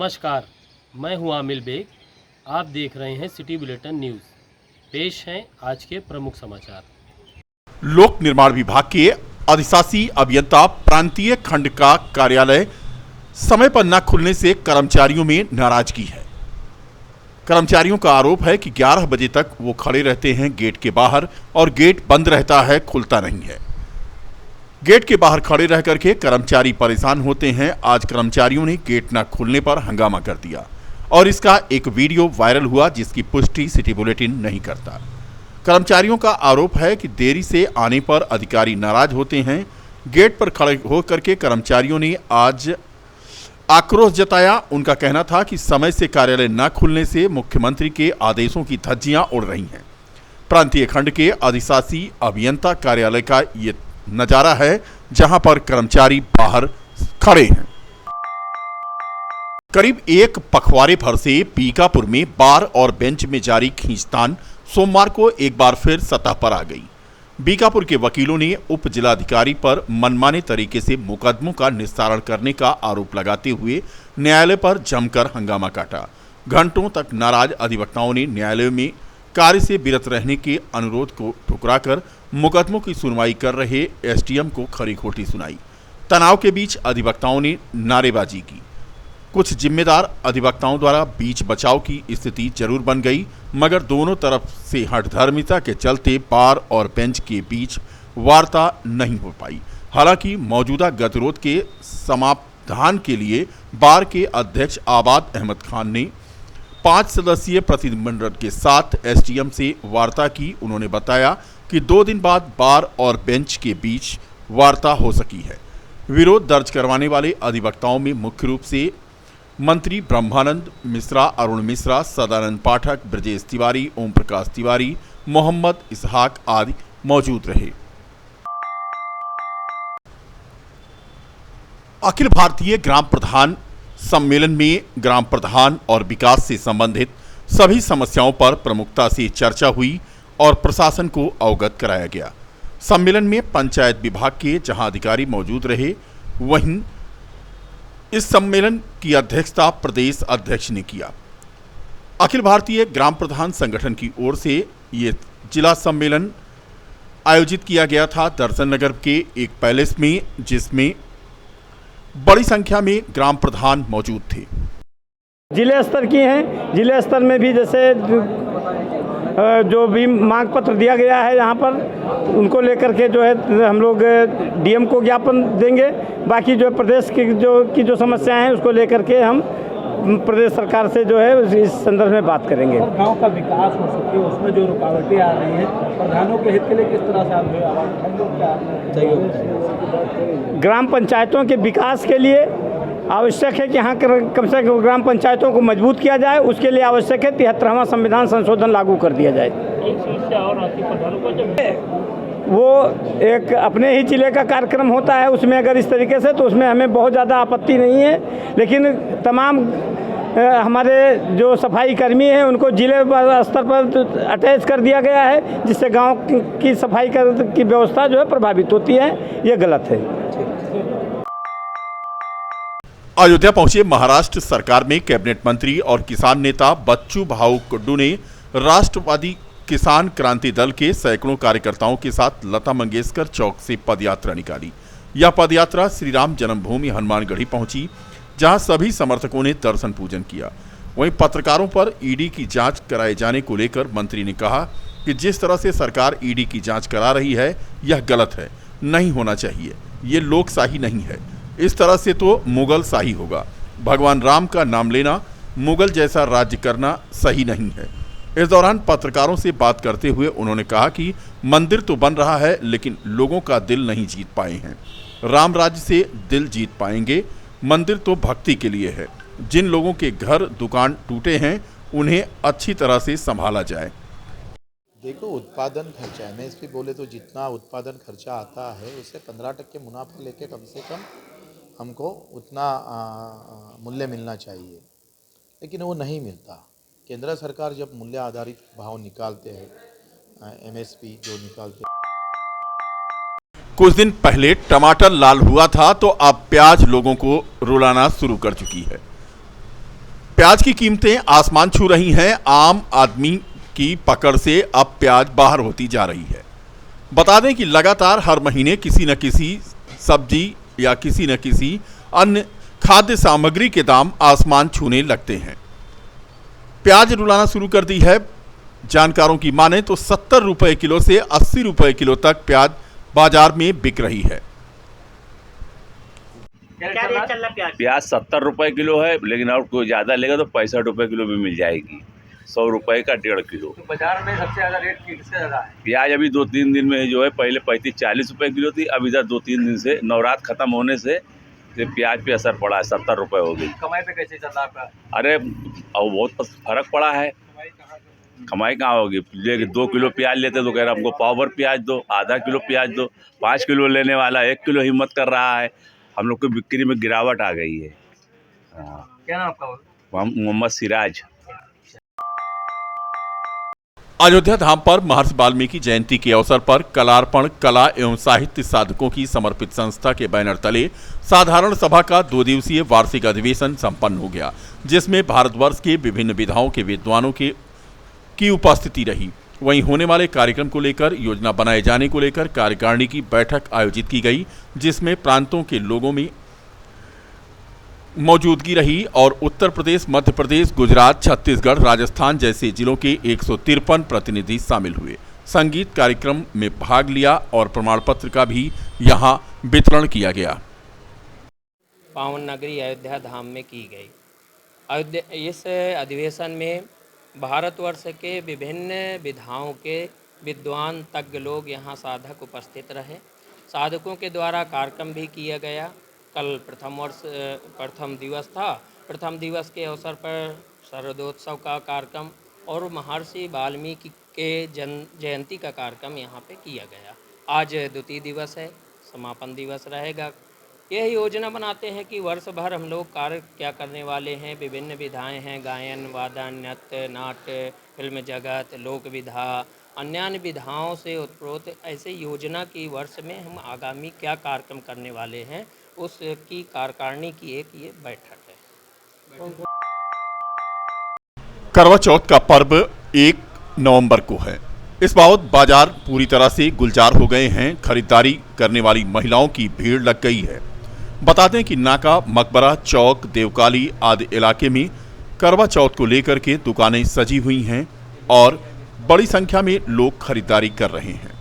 नमस्कार, मैं हूं आमिल बेग। आप देख रहे हैं सिटी बुलेटिन न्यूज़। पेश हैं आज के प्रमुख समाचार। लोक निर्माण विभाग के अधिशासी अभियंता प्रांतीय खंड का कार्यालय समय पर न खुलने से कर्मचारियों में नाराजगी है। कर्मचारियों का आरोप है कि 11 बजे तक वो खड़े रहते हैं गेट के बाहर और गेट बंद रहता है, खुलता नहीं है। गेट के बाहर खड़े रह करके कर्मचारी परेशान होते हैं। आज कर्मचारियों ने गेट न खुलने पर हंगामा कर दिया और इसका एक वीडियो वायरल हुआ जिसकी पुष्टि सिटी बुलेटिन नहीं करता। कर्मचारियों का आरोप है कि देरी से आने पर अधिकारी नाराज होते हैं। गेट पर खड़े होकर के कर्मचारियों ने आज आक्रोश जताया। उनका कहना था कि समय से कार्यालय न खुलने से मुख्यमंत्री के आदेशों की धज्जियां उड़ रही हैं। प्रांतीय खंड के अधिशासी अभियंता कार्यालय का ये नजारा है जहां पर कर्मचारी बाहर खड़े हैं। करीब एक पखवाड़े भर से बीकापुर में बार और बेंच में जारी खींचतान सोमवार को एक बार फिर सतह पर आ गई। बीकापुर के वकीलों ने उप जिलाधिकारी पर मनमाने तरीके से मुकदमों का निस्तारण करने का आरोप लगाते हुए न्यायालय पर जमकर हंगामा काटा। घंटों तक नाराज अधिवक्ताओं ने न्यायालय में कार्य से विरत रहने के अनुरोध को ठुकराकर मुकदमों की सुनवाई कर रहे एसडीएम को खरी खोटी सुनाई। तनाव के बीच अधिवक्ताओं ने नारेबाजी की। कुछ जिम्मेदार अधिवक्ताओं द्वारा बीच बचाव की स्थिति जरूर बन गई, मगर दोनों तरफ से हठधर्मिता के चलते बार और बेंच के बीच वार्ता नहीं हो पाई। हालांकि मौजूदा गतिरोध के समाधान के लिए बार के अध्यक्ष आबाद अहमद खान ने 5 सदस्यीय प्रतिनिधिमंडल के साथ एसडीएम से वार्ता की। उन्होंने बताया कि 2 दिन बाद बार और बेंच के बीच वार्ता हो सकी है। विरोध दर्ज करवाने वाले अधिवक्ताओं में मुख्य रूप से मंत्री ब्रह्मानंद मिश्रा, अरुण मिश्रा, सदानंद पाठक, ब्रजेश तिवारी, ओम प्रकाश तिवारी, मोहम्मद इसहाक आदि मौजूद रहे। अखिल भारतीय ग्राम प्रधान सम्मेलन में ग्राम प्रधान और विकास से संबंधित सभी समस्याओं पर प्रमुखता से चर्चा हुई और प्रशासन को अवगत कराया गया। सम्मेलन में पंचायत विभाग के जहां अधिकारी मौजूद रहे, वहीं इस सम्मेलन की अध्यक्षता प्रदेश अध्यक्ष ने किया। अखिल भारतीय ग्राम प्रधान संगठन की ओर से ये जिला सम्मेलन आयोजित किया गया था दर्शन नगर के एक पैलेस में, जिसमें बड़ी संख्या में ग्राम प्रधान मौजूद थे। जिले स्तर की हैं। जिले स्तर में भी जैसे जो भी मांग पत्र दिया गया है यहाँ पर, उनको लेकर के जो है हम लोग डीएम को ज्ञापन देंगे। बाकी जो प्रदेश की जो समस्याएं हैं उसको लेकर के हम प्रदेश सरकार से जो है इस संदर्भ में बात करेंगे। गांव का विकास हो सके, उसमें जो रुकावटें आ रही हैं, प्रधानों के हित के लिए किस तरह से आप सहयोग? ग्राम पंचायतों के विकास के लिए आवश्यक है कि यहाँ कम से कम ग्राम पंचायतों को मजबूत किया जाए। उसके लिए आवश्यक है 73वां संविधान संशोधन लागू कर दिया जाए। एक समस्या और आती प्रधानों को जब वो एक अपने ही जिले का कार्यक्रम होता है, उसमें अगर इस तरीके से, तो उसमें हमें बहुत ज़्यादा आपत्ति नहीं है। लेकिन तमाम हमारे जो सफाई कर्मी हैं उनको जिले स्तर पर अटैच कर दिया गया है, जिससे गांव की सफाई की व्यवस्था जो है प्रभावित होती है। ये गलत है। अयोध्या पहुंचे महाराष्ट्र सरकार में कैबिनेट मंत्री और किसान नेता बच्चू भाऊ कुड्डू ने राष्ट्रवादी किसान क्रांति दल के सैकड़ों कार्यकर्ताओं के साथ लता मंगेशकर चौक से पदयात्रा निकाली। यह पदयात्रा श्री राम जन्मभूमि हनुमानगढ़ी पहुंची, जहां सभी समर्थकों ने दर्शन पूजन किया। वहीं पत्रकारों पर ईडी की जांच कराए जाने को लेकर मंत्री ने कहा कि जिस तरह से सरकार ईडी की जांच करा रही है यह गलत है, नहीं होना चाहिए। ये लोकशाही नहीं है, इस तरह से तो मुगल शाही होगा। भगवान राम का नाम लेना, मुगल जैसा राज्य करना सही नहीं है। इस दौरान पत्रकारों से बात करते हुए उन्होंने कहा कि मंदिर तो बन रहा है, लेकिन लोगों का दिल नहीं जीत पाए हैं। राम राज्य से दिल जीत पाएंगे। मंदिर तो भक्ति के लिए है। जिन लोगों के घर दुकान टूटे हैं उन्हें अच्छी तरह से संभाला जाए। देखो, उत्पादन खर्चा, एमएसपी बोले तो जितना उत्पादन खर्चा आता है उससे 15% मुनाफा लेके कम से कम हमको उतना मूल्य मिलना चाहिए, लेकिन वो नहीं मिलता। केंद्र सरकार जब मूल्य आधारित भाव निकालते हैं, एमएसपी जो निकालते हैं। कुछ दिन पहले टमाटर लाल हुआ था तो अब प्याज लोगों को रुलाना शुरू कर चुकी है। प्याज की कीमतें आसमान छू रही हैं। आम आदमी की पकड़ से अब प्याज बाहर होती जा रही है। बता दें कि लगातार हर महीने किसी न किसी सब्जी या किसी न किसी अन्य खाद्य सामग्री के दाम आसमान छूने लगते हैं। प्याज रुलाना शुरू कर दी है। जानकारों की माने तो 70 रुपए किलो से 80 रुपए किलो तक प्याज बाजार में बिक रही है। क्या रेट चल रहा है? प्याज 70 रुपए किलो है, लेकिन और कोई ज़्यादा लेगा तो 65 रुपए किलो भी मिल जाएगी। 100 रुपए का 1.5 किलो। तो बाजार में सबसे ज़्यादा रेट किससे ज़्यादा है? प्याज अभी 2-3 दिन में जो है, पहले 35-40 रुपए किलो थी, अब इधर 2-3 दिन से नवरात्र खत्म होने से प्याज पे असर पड़ा है, 70 रुपए हो गई। कमाई पे कैसे चल रहा है आपका? अरे अब बहुत फर्क पड़ा है। कमाई कहाँ होगी? 2 किलो प्याज लेते तो कह रहा हमको पाव भर प्याज दो, आधा किलो प्याज दो। 5 किलो लेने वाला 1 किलो हिम्मत कर रहा है। हम लोग की बिक्री में गिरावट आ गई है। हाँ, क्या नाम आपका? मोहम्मद सिराज। अयोध्या धाम पर महर्षि वाल्मीकि जयंती के अवसर पर कलार्पण कला एवं साहित्य साधकों की समर्पित संस्था के बैनर तले साधारण सभा का 2 दिवसीय वार्षिक अधिवेशन संपन्न हो गया, जिसमें भारतवर्ष के विभिन्न विधाओं के विद्वानों की उपस्थिति रही। वहीं होने वाले कार्यक्रम को लेकर योजना बनाए जाने को लेकर कार्यकारिणी की बैठक आयोजित की गई, जिसमें प्रांतों के लोगों में मौजूदगी रही और उत्तर प्रदेश, मध्य प्रदेश, गुजरात, छत्तीसगढ़, राजस्थान जैसे जिलों के 153 प्रतिनिधि शामिल हुए। संगीत कार्यक्रम में भाग लिया और प्रमाण पत्र का भी यहां वितरण किया गया। पावन नगरी अयोध्या धाम में की गई। इस अधिवेशन में भारतवर्ष के विभिन्न विधाओं के विद्वान तज्ञ लोग यहाँ साधक उपस्थित रहे। साधकों के द्वारा कार्यक्रम भी किया गया। कल प्रथम दिवस था। प्रथम दिवस के अवसर पर शरदोत्सव का कार्यक्रम और महर्षि वाल्मीकि के जयंती का कार्यक्रम यहाँ पे किया गया। आज द्वितीय दिवस है, समापन दिवस रहेगा। यह योजना बनाते हैं कि वर्ष भर हम लोग कार्य क्या करने वाले हैं। विभिन्न विधाएं हैं, गायन, वादन, नृत्य, नाट्य, फिल्म जगत, लोक विधा, अन्य विधाओं से उत्प्रोत ऐसे योजना की वर्ष में हम आगामी क्या कार्यक्रम करने वाले हैं, उसकी कार्यकारिणी की एक ये बैठक है। करवा चौथ का पर्व 1 नवंबर को है। इस बाबत बाजार पूरी तरह से गुलजार हो गए हैं। खरीदारी करने वाली महिलाओं की भीड़ लग गई है। बता दें कि नाका, मकबरा चौक, देवकाली आदि इलाके में करवा चौथ को लेकर के दुकानें सजी हुई हैं और बड़ी संख्या में लोग खरीदारी कर रहे हैं।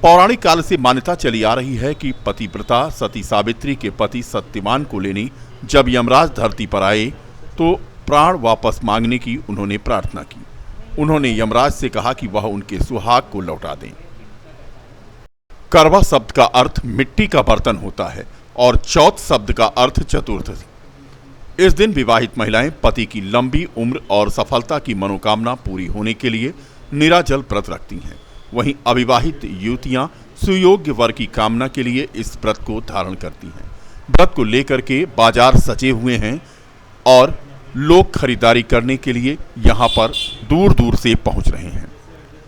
पौराणिक काल से मान्यता चली आ रही है कि पतिव्रता सती सावित्री के पति सत्यवान को लेने जब यमराज धरती पर आए तो प्राण वापस मांगने की उन्होंने प्रार्थना की। उन्होंने यमराज से कहा कि वह उनके सुहाग को लौटा दें। करवा शब्द का अर्थ मिट्टी का बर्तन होता है और चौथ शब्द का अर्थ चतुर्थी। इस दिन विवाहित महिलाएं पति की लंबी उम्र और सफलता की मनोकामना पूरी होने के लिए निराजल व्रत रखती हैं। वहीं अविवाहित युवतियां सुयोग्य वर की कामना के लिए इस व्रत को धारण करती हैं। व्रत को लेकर के बाजार सजे हुए हैं और लोग खरीदारी करने के लिए यहां पर दूर दूर से पहुंच रहे हैं।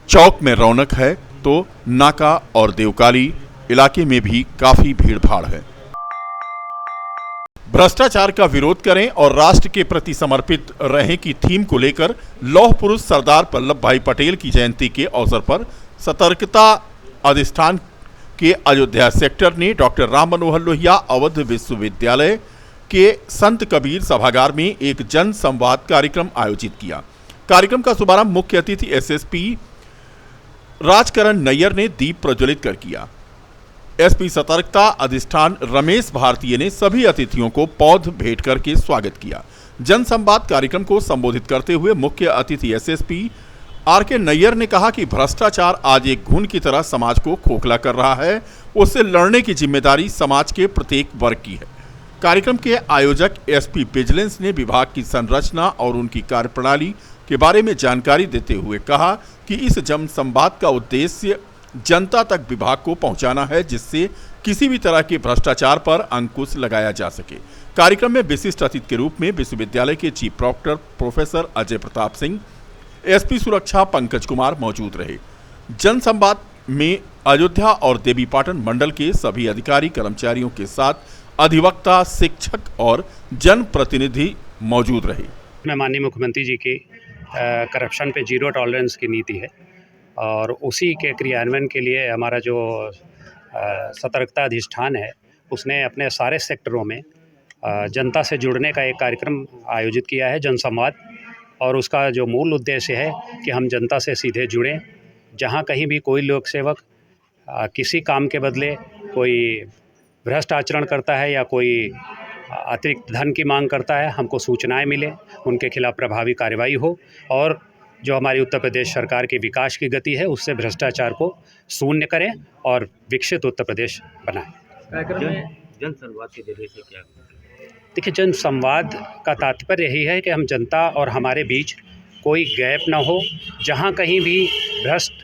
चौक में रौनक है तो नाका और देवकाली इलाके में भी काफी भीड़ भाड़ है। भ्रष्टाचार का विरोध करें और राष्ट्र के प्रति समर्पित रहें की थीम को लेकर लौह पुरुष सरदार वल्लभ भाई पटेल की जयंती के अवसर पर सतर्कता अधिष्ठान के अयोध्या सेक्टर ने डॉक्टर राम मनोहर लोहिया अवध विश्वविद्यालय के संत कबीर सभागार में एक जन संवाद कार्यक्रम आयोजित किया। कार्यक्रम का शुभारंभ मुख्य अतिथि एसएसपी राजकरण नैयर ने दीप प्रज्वलित कर किया। एसपी सतर्कता अधिष्ठान रमेश भारतीय ने सभी अतिथियों को पौध भेंट करके स्वागत किया। जन संवाद कार्यक्रम को संबोधित करते हुए मुख्य अतिथि एसएसपी आरके नैयर ने कहा कि भ्रष्टाचार आज एक घुन की तरह समाज को खोखला कर रहा है। उससे लड़ने की जिम्मेदारी समाज के प्रत्येक वर्ग की है। कार्यक्रम के आयोजक एसपी विजिलेंस ने विभाग की संरचना और उनकी कार्यप्रणाली के बारे में जानकारी देते हुए कहा कि इस जन संवाद का उद्देश्य जनता तक विभाग को पहुंचाना है, जिससे किसी भी तरह के भ्रष्टाचार पर अंकुश लगाया जा सके। कार्यक्रम में विशिष्ट अतिथि के रूप में विश्वविद्यालय के chief proctor professor Ajay Pratap Singh, SP सुरक्षा पंकज कुमार मौजूद रहे। जन संवाद में अयोध्या और देवीपाटन मंडल के सभी अधिकारी कर्मचारियों के साथ अधिवक्ता, शिक्षक और जनप्रतिनिधि मौजूद रहे। में माननीय मुख्यमंत्री जी की करप्शन पे जीरो टॉलरेंस की नीति है और उसी के क्रियान्वयन के लिए हमारा जो सतर्कता अधिष्ठान है उसने अपने सारे सेक्टरों में जनता से जुड़ने का एक कार्यक्रम आयोजित किया है, जनसंवाद। और उसका जो मूल उद्देश्य है कि हम जनता से सीधे जुड़ें। जहाँ कहीं भी कोई लोक सेवक किसी काम के बदले कोई भ्रष्ट आचरण करता है या कोई अतिरिक्त धन की मांग करता है, हमको सूचनाएं मिले, उनके खिलाफ प्रभावी कार्रवाई हो और जो हमारी उत्तर प्रदेश सरकार की विकास की गति है उससे भ्रष्टाचार को शून्य करें और विकसित उत्तर प्रदेश बनाएं। जनसंवाद के जरिए से क्या? देखिए, जनसंवाद का तात्पर्य यही है कि हम जनता और हमारे बीच कोई गैप ना हो। जहाँ कहीं भी भ्रष्ट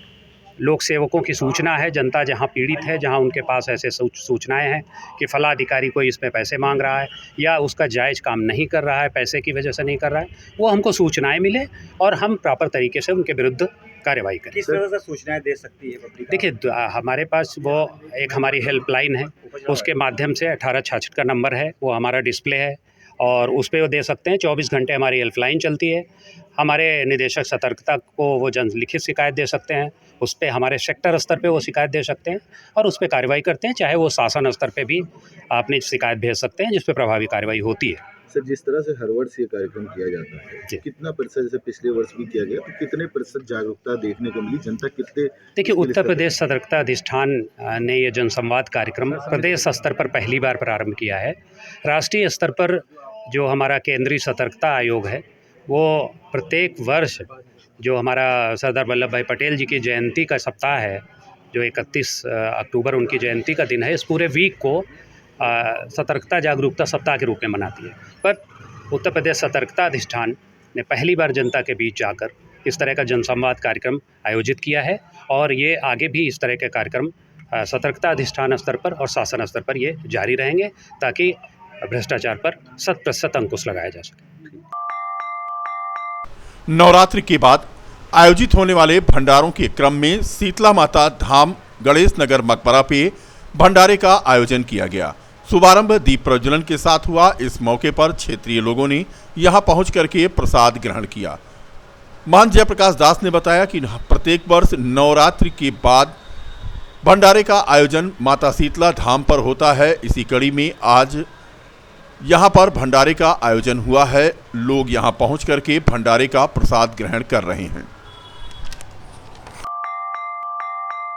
लोक सेवकों की सूचना है, जनता जहाँ पीड़ित है, जहाँ उनके पास ऐसे सूचनाएं हैं कि फला अधिकारी कोई इसमें पैसे मांग रहा है या उसका जायज़ काम नहीं कर रहा है, पैसे की वजह से नहीं कर रहा है, वो हमको सूचनाएं मिले और हम प्रॉपर तरीके से उनके विरुद्ध कार्रवाई करें। किस तरह से सूचनाएं दे सकती है पब्लिक? देखिए, हमारे पास वो एक हमारी हेल्पलाइन है, उसके माध्यम से 1866 का नंबर है, वो हमारा डिस्प्ले है और उस पर वो दे सकते हैं। 24 घंटे हमारी हेल्पलाइन चलती है। हमारे निदेशक सतर्कता को वो जन लिखित शिकायत दे सकते हैं, उस पर हमारे सेक्टर स्तर पे वो शिकायत दे सकते हैं और उस पर कार्रवाई करते हैं। चाहे वो शासन स्तर पे भी अपनी शिकायत भेज सकते हैं जिस पे प्रभावी कार्रवाई होती है। सर, जिस तरह से हर वर्ष ये कार्यक्रम किया जाता है, कितना प्रतिशत, जैसे पिछले वर्ष भी किया गया, तो कितने प्रतिशत जागरूकता देखने को मिली? जनता कितने? देखिए, उत्तर प्रदेश सतर्कता अधिष्ठान ने ये जनसंवाद कार्यक्रम प्रदेश स्तर पर पहली बार प्रारंभ किया है। राष्ट्रीय स्तर पर जो हमारा केंद्रीय सतर्कता आयोग है वो प्रत्येक वर्ष जो हमारा सरदार वल्लभ भाई पटेल जी की जयंती का सप्ताह है, जो 31 अक्टूबर उनकी जयंती का दिन है, इस पूरे वीक को सतर्कता जागरूकता सप्ताह के रूप में मनाती है। पर उत्तर प्रदेश सतर्कता अधिष्ठान ने पहली बार जनता के बीच जाकर इस तरह का जनसंवाद कार्यक्रम आयोजित किया है और ये आगे भी इस तरह के कार्यक्रम सतर्कता अधिष्ठान स्तर पर और शासन स्तर पर ये जारी रहेंगे ताकि भ्रष्टाचार पर 100% अंकुश लगाया जा सके। नवरात्रि के बाद आयोजित होने वाले भंडारों के क्रम में शीतला माता धाम गणेश नगर मकबरा पे भंडारे का आयोजन किया गया। शुभारंभ दीप प्रज्वलन के साथ हुआ। इस मौके पर क्षेत्रीय लोगों ने यहां पहुंच करके प्रसाद ग्रहण किया। महंत जयप्रकाश दास ने बताया कि प्रत्येक वर्ष नवरात्रि के बाद भंडारे का आयोजन माता शीतला धाम पर होता है। इसी कड़ी में आज यहां पर भंडारे का आयोजन हुआ है। लोग यहां पहुंच करके भंडारे का प्रसाद ग्रहण कर रहे हैं।